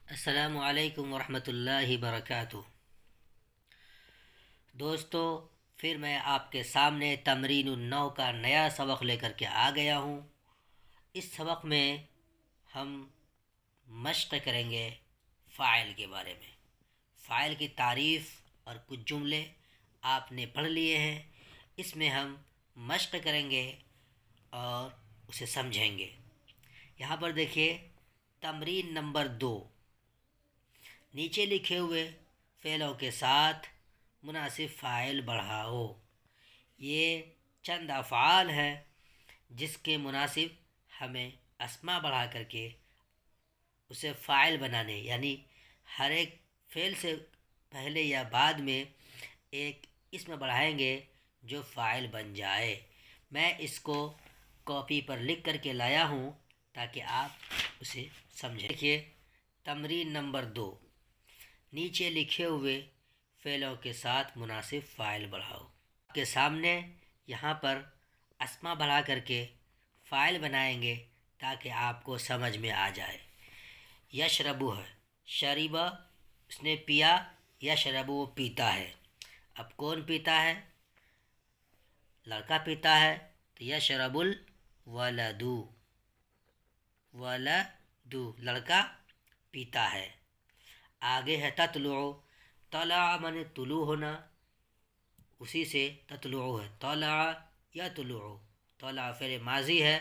السلام علیکم ورحمۃ اللہ وبرکاتہ۔ دوستو، پھر میں آپ کے سامنے تمرین النو کا نیا سبق لے کر کے آ گیا ہوں۔ اس سبق میں ہم مشق کریں گے فاعل کے بارے میں۔ فاعل کی تعریف اور کچھ جملے آپ نے پڑھ لیے ہیں، اس میں ہم مشق کریں گے اور اسے سمجھیں گے۔ یہاں پر دیکھیے تمرین نمبر 2، نیچے لکھے ہوئے فعلوں کے ساتھ مناسب فاعل بڑھاؤ۔ یہ چند افعال ہیں جس کے مناسب ہمیں اسما بڑھا کر کے اسے فاعل بنانے، یعنی ہر ایک فعل سے پہلے یا بعد میں ایک اسم بڑھائیں گے جو فاعل بن جائے۔ میں اس کو کاپی پر لکھ کر کے لایا ہوں تاکہ آپ اسے سمجھیں۔ دیکھیے تمرین نمبر 2، نیچے لکھے ہوئے فعلوں کے ساتھ مناسب فاعل بڑھاؤ۔ آپ کے سامنے یہاں پر اسما بڑھا کر کے فاعل بنائیں گے تاکہ آپ کو سمجھ میں آ جائے۔ یشربو ہے، شریبہ اس نے پیا، یشربو وہ پیتا ہے۔ اب کون پیتا ہے؟ لڑکا پیتا ہے تو یشرب الولدو، ولدو لڑکا پیتا ہے۔ آگے ہے تطلع، طلع من طلوع ہونا، اسی سے تطلع ہے، طلع یا طلوع، طلع فعل ماضی ہے،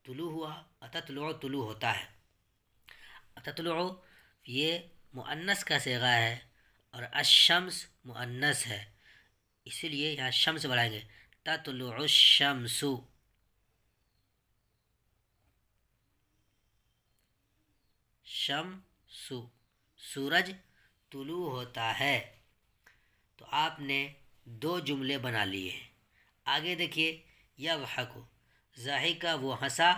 طلوع ہوا، تطلع طلوع ہوتا ہے۔ تطلع یہ مؤنث کا صیغہ ہے اور الشمس مؤنث ہے، اسی لیے یہاں شمس بڑھائیں گے، تطلع الشمس، شمس سورج طلوع ہوتا ہے۔ تو آپ نے 2 جملے بنا لیے ہیں۔ آگے دیکھیے یضحک، ضحک وہ ہنسا،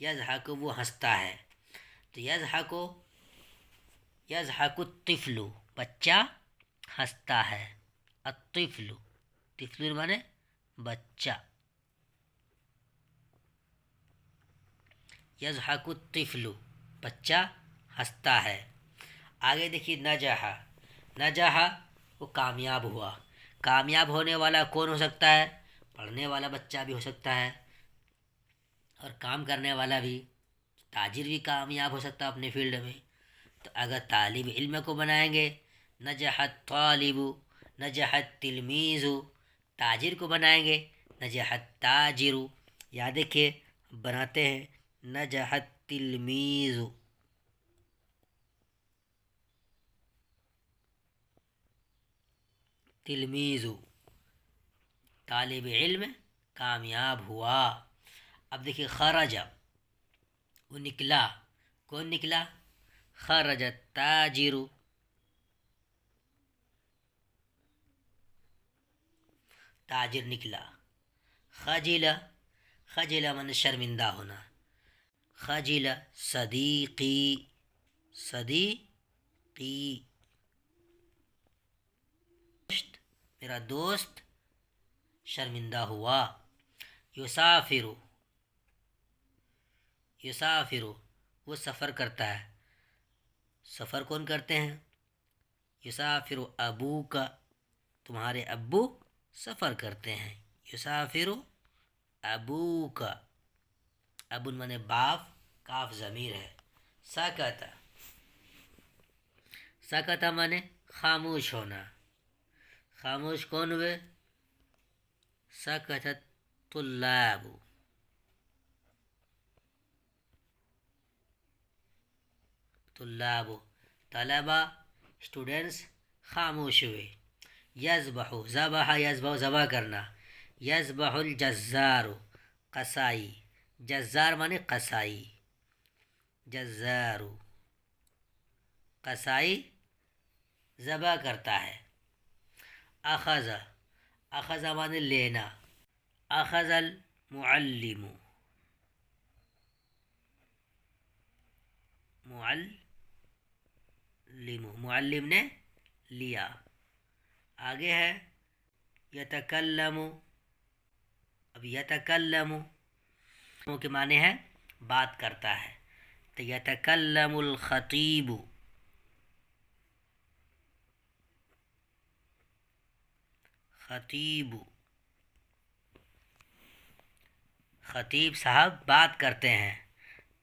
یضحک وہ ہنستا ہے۔ تو یضحک الطفل بچہ ہنستا ہے، الطفل طفل مانے بچہ، یضحک الطفل بچہ ہنستا ہے۔ آگے دیکھیے نجح، نجح وہ کامیاب ہوا۔ کامیاب ہونے والا کون ہو سکتا ہے؟ پڑھنے والا بچہ بھی ہو سکتا ہے اور کام کرنے والا بھی، تاجر بھی کامیاب ہو سکتا ہے اپنے فیلڈ میں۔ تو اگر طالب علم کو بنائیں گے نجح الطالب، نجح التلمیذ، تاجر کو بنائیں گے نجح التاجر، یا دیکھیے بناتے ہیں نجح التلمیذ، تلمیذ طالب علم کامیاب ہوا۔ اب دیکھیے خرج وہ نکلا، کون نکلا؟ خرج التاجر، تاجر نکلا۔ خجل، خجل من شرمندہ ہونا، خجل صدیقی، صدیقی میرا دوست شرمندہ ہوا۔ یسافر، یسافر وہ سفر کرتا ہے، سفر کون کرتے ہیں؟ یسافر ابوک، تمہارے ابو سفر کرتے ہیں، یسافر ابوک، ابن مانے باپ، کاف ضمیر ہے۔ سکت، سکت مانے خاموش ہونا، خاموش کون ہوئے؟ سکت الطلاب، طلاب طلبہ اسٹوڈنٹس خاموش ہوئے۔ یذبح، ذبح یذبح ذبح کرنا، یذبح الجزار قصائی، جزار مانے قصائی، جزار قصائی ذبح کرتا ہے۔ اخذ، اخذ مانے لینا، اخذ المعلم، معلم معلم نے لیا۔ آگے ہے یتکلم، اب یتکلم کے معنی ہے بات کرتا ہے، تو یتکلم الخطیب، خطیب، خطیب صاحب بات کرتے ہیں.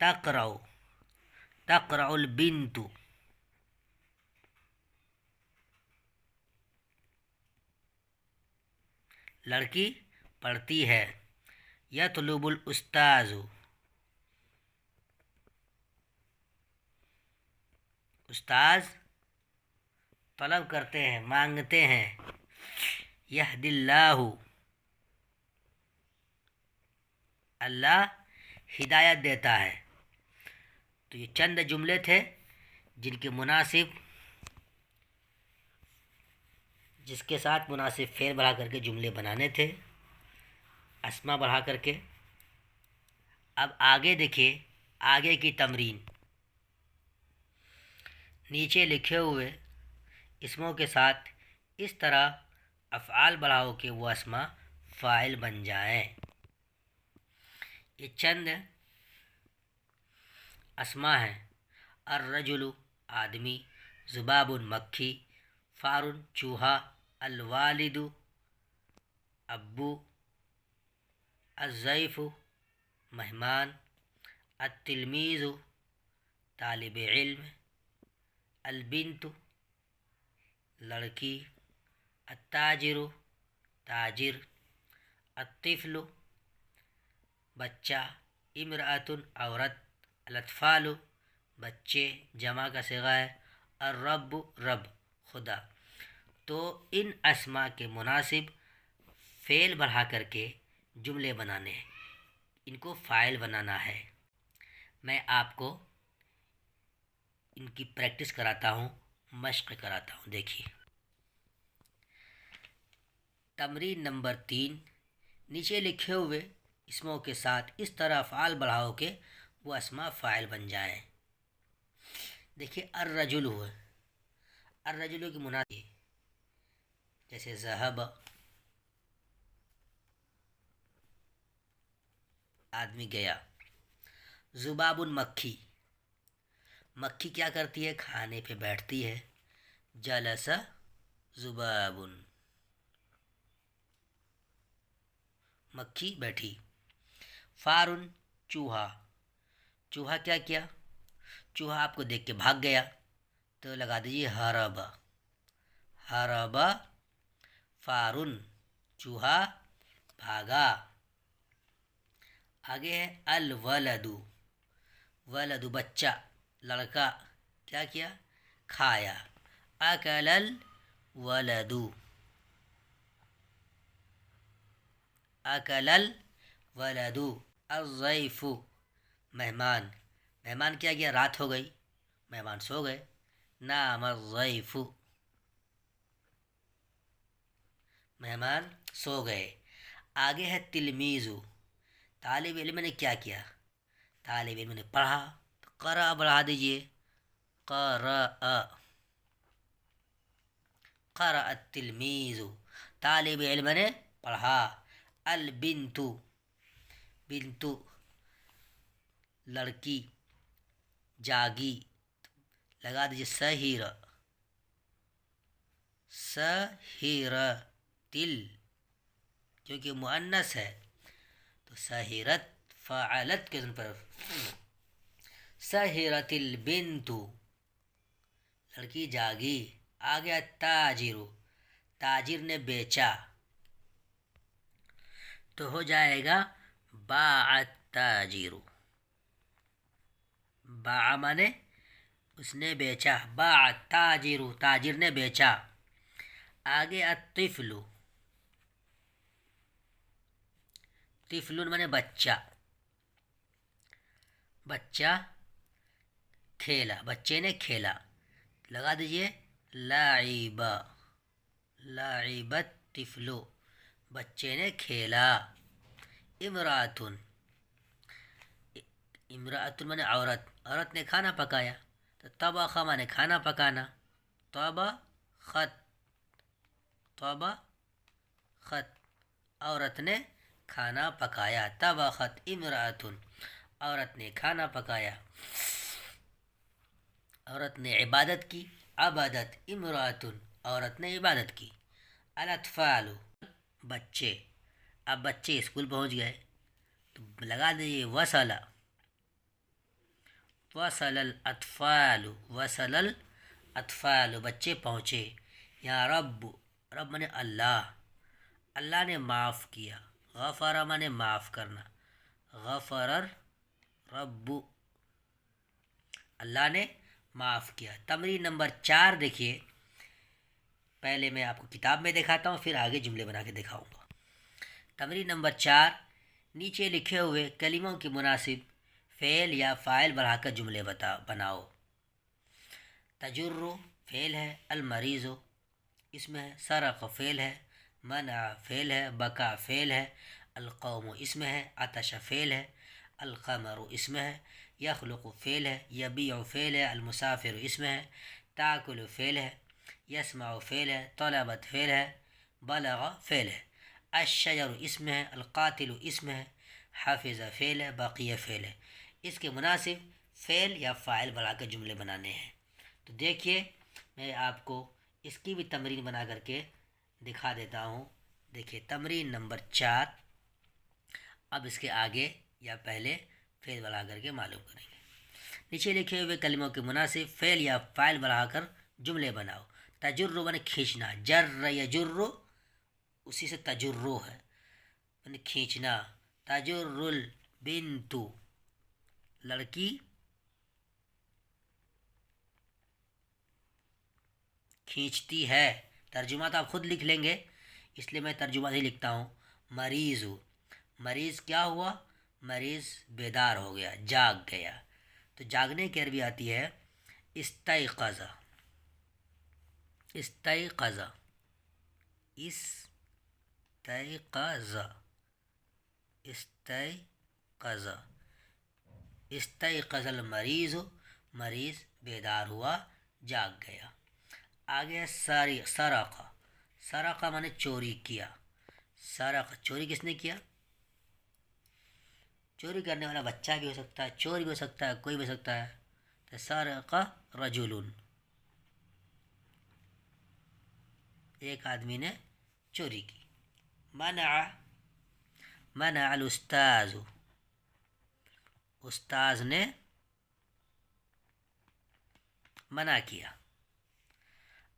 تقرأ، تقرأ البنت، لڑکی پڑھتی ہے. یطلب الاستاذ، استاذ طلب کرتے ہیں، مانگتے ہیں. یہدی اللہ، اللہ ہدایت دیتا ہے. تو یہ چند جملے تھے جن کے مناسب، جس کے ساتھ مناسب فعل بڑھا کر کے جملے بنانے تھے، اسما بڑھا کر کے. اب آگے دیکھیے آگے کی تمرین. نیچے لکھے ہوئے اسموں کے ساتھ اس طرح افعال بڑھاؤ کہ وہ اسما فاعل بن جائیں. یہ چند اسما ہیں. الرجل آدمی، ذباب مکھی، فار چوہا، الوالد ابو، الضیف مہمان، التلمیذ طالب علم، البنت لڑکی، التاجر تاجر، الطفل بچہ، امرأۃ عورت، الاطفال بچے جمع کا صیغہ ہے، الرب رب خدا. تو ان اسما کے مناسب فعل بڑھا کر کے جملے بنانے ہیں، ان کو فاعل بنانا ہے. میں آپ کو ان کی پریکٹس کراتا ہوں، مشق کراتا ہوں. دیکھیے تمرین نمبر 3. نیچے لکھے ہوئے اسموں کے ساتھ اس طرح افعال بڑھاؤ کہ وہ اسما فاعل بن جائیں. دیکھیے الرجل ہوا، الرجل کی مناسب جیسے ذهب آدمی گیا. ذباب مکھی، مکھی کیا کرتی ہے؟ کھانے پہ بیٹھتی ہے. جلس ذباب، مکھی بیٹھی. فارن چوہا، چوہا کیا کیا؟ چوہا آپ کو دیکھ کے بھاگ گیا تو لگا دیجیے ہرب، ہرب فارن چوہا بھاگا. آگے ہے الولد، ولد بچہ لڑکا کیا کیا؟ کھایا. اکل الولد، اکل الولد. الضیف مہمان، مہمان کیا کیا؟ رات ہو گئی، مہمان سو گئے. نام الضیف، مہمان سو گئے. آگے ہے تلمیذ، طالب علم نے کیا کیا؟ طالب علم نے پڑھا. قرأ بڑھا دیجئے، قرأ، قرأ التلمیذ، طالب علم نے پڑھا. البنت، بنت لڑکی جاگی، لگا دیجیے سہیر، سہیر تل کیونکہ مؤنث ہے تو سہیرت فعلت کے پر. سہیرت البنت لڑکی جاگی. آگیا تاجر، تاجر نے بیچا تو ہو جائے گا باع التاجر. باع مانے اس نے بیچا، باع التاجر تاجر نے بیچا. آگے الطفل، طفل مانے بچہ، بچہ کھیلا، بچے نے کھیلا. لگا دیجئے لاعب، لاعب الطفل بچے نے کھیلا. امرأۃ، امرأۃ مانے عورت، عورت نے کھانا پکایا. تو طبخ مانے کھانا پکانا، طبخت، طبخت عورت نے کھانا پکایا. طبخت امرأۃ عورت نے کھانا پکایا. عورت نے عبادت کی. عبادت امرأۃ عورت نے عبادت کی. الاطفال بچے. اب بچے اسکول پہنچ گئے تو لگا دیجیے وصل. وصل الاطفال. وصل الاطفال بچے پہنچے. یا رب. رب مانے اللہ. اللہ نے معاف کیا. غفر مانے معاف کرنا. غفر رب. اللہ نے معاف کیا. تمرین نمبر 4 دیکھیے. پہلے میں آپ کو کتاب میں دکھاتا ہوں، پھر آگے جملے بنا کے دکھاؤں گا. تمرین نمبر 4. نیچے لکھے ہوئے کلموں کے مناسب فعل یا فاعل بڑھا کر جملے بناؤ. تجر فعل ہے. المریض اس میں ہے. سرق فعل ہے. منع فعل ہے. بکا فعل ہے. القوم اس میں ہے. عطش فعل ہے. القمر اس میں ہے. یخلق فعل ہے. یبیع فعل ہے. المسافر اس میں ہے. تاکل فعل ہے. یسمع فعل ہے. طلبت فعل ہے. بلغ فعل ہے. الشجر اس میں ہے. القاتل اس میں ہے. حافظ فعل ہے. بقیہ فعل ہے. اس کے مناسب فعل یا فاعل بڑھا کر جملے بنانے ہیں. تو دیکھیے میں آپ کو اس کی بھی تمرین بنا کر کے دکھا دیتا ہوں. دیکھیے تمرین نمبر 4. اب اس کے آگے یا پہلے فعل بڑھا کر کے معلوم کریں گے. نیچے لکھے ہوئے کلموں کے مناسب فعل یا فاعل بڑھا کر جملے بناؤ. تجر مانے کھینچنا. جر یجر اسی سے تجرو ہے مانے کھینچنا. تجر البنت لڑکی کھینچتی ہے. ترجمہ تو آپ خود لکھ لیں گے، اس لیے میں ترجمہ نہیں لکھتا ہوں. مریض. مریض کیا ہوا؟ مریض بیدار ہو گیا، جاگ گیا. تو جاگنے کی عربی آتی ہے استيقظ. استيقظ. استيقظ. استيقظ. استيقظ المریض. مریض بیدار ہوا، جاگ گیا. آگے سرق. سرق مانے چوری کیا. سرق چوری کس نے کیا؟ چوری کرنے والا بچہ بھی ہو سکتا ہے، چور بھی ہو سکتا ہے، کوئی بھی ہو سکتا ہے. تو سرق رجل ایک آدمی نے چوری کی. منع. منع الاستاذ. استاذ نے منع کیا.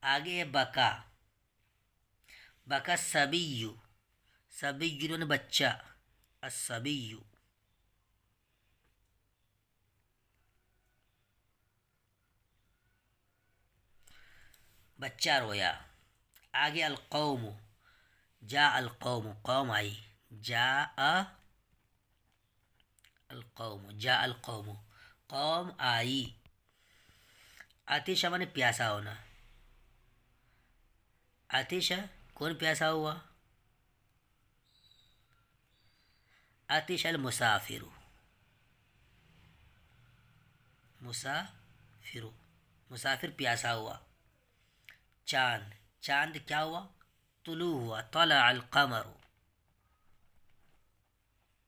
آگے بکا. بکا صبی. صبی نے بچہ. الصبی. بچہ رویا. آگے القوم. جاء القوم. قوم آئی. جاء القوم. جاء القوم. قوم آئی. عطش مانے پیاسا ہونا. عطش کون پیاسا ہوا؟ عطش المسافر. مسافر. مسافر پیاسا ہوا. چاند. چاند کیا ہوا؟ طلوع ہوا. طلع القمر.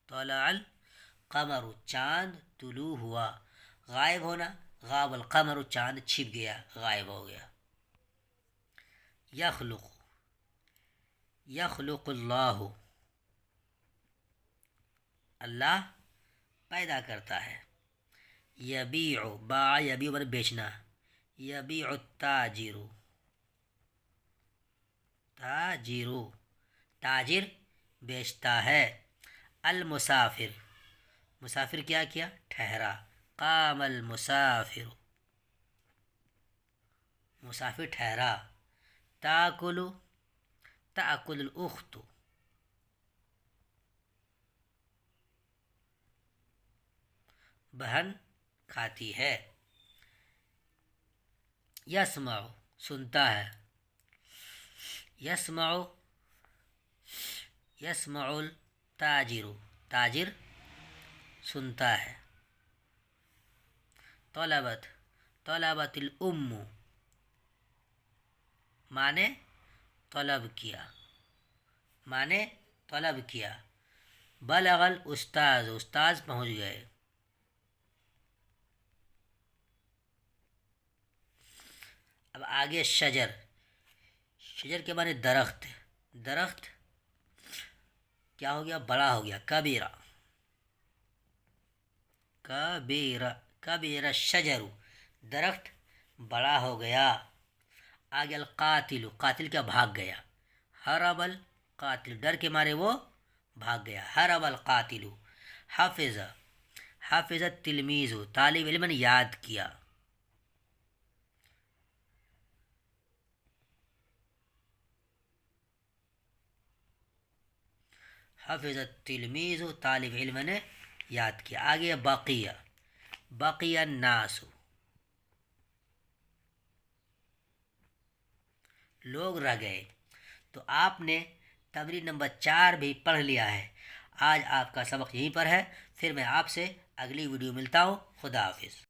طلع القمر. چاند طلوع ہوا. غائب ہونا. غاب القمر. چاند چھپ گیا، غائب ہو گیا. یخلق. یخلق اللہ. اللہ پیدا کرتا ہے. یبیع. باع یبیع مانے بیچنا. یبیع التاجر. تاجر. تاجر بیچتا ہے. المسافر. مسافر کیا کیا؟ ٹھہرا. قام المسافر. مسافر ٹھہرا. تاکل. تاکل الاخت. بہن کھاتی ہے. یسمع. سنتا ہے. یسمع. یسمع التاجر. تاجر سنتا ہے. طلبت. طلبت الام. مانے طلب کیا. مانے طلب کیا. بلغ الاستاذ. استاذ پہنچ گئے. اب آگے شجر. شجر کے معنی درخت. درخت کیا ہو گیا؟ بڑا ہو گیا، کبیرہ، کبیرہ، کبیرہ شجر، درخت بڑا ہو گیا۔ آگے القاتل، قاتل کیا؟ بھاگ گیا، ہرب القاتل، ڈر کے مارے وہ بھاگ گیا، ہرب القاتل۔ حافظ، حافظ التلمیذ، طالب علم نے یاد کیا، حافظ التلمیذ، طالب علم نے یاد کیا۔ آگے بقیہ، بقی الناس، لوگ رہ گئے۔ تو آپ نے تمرین نمبر 4 بھی پڑھ لیا ہے۔ آج آپ کا سبق یہیں پر ہے، پھر میں آپ سے اگلی ویڈیو ملتا ہوں۔ خدا حافظ۔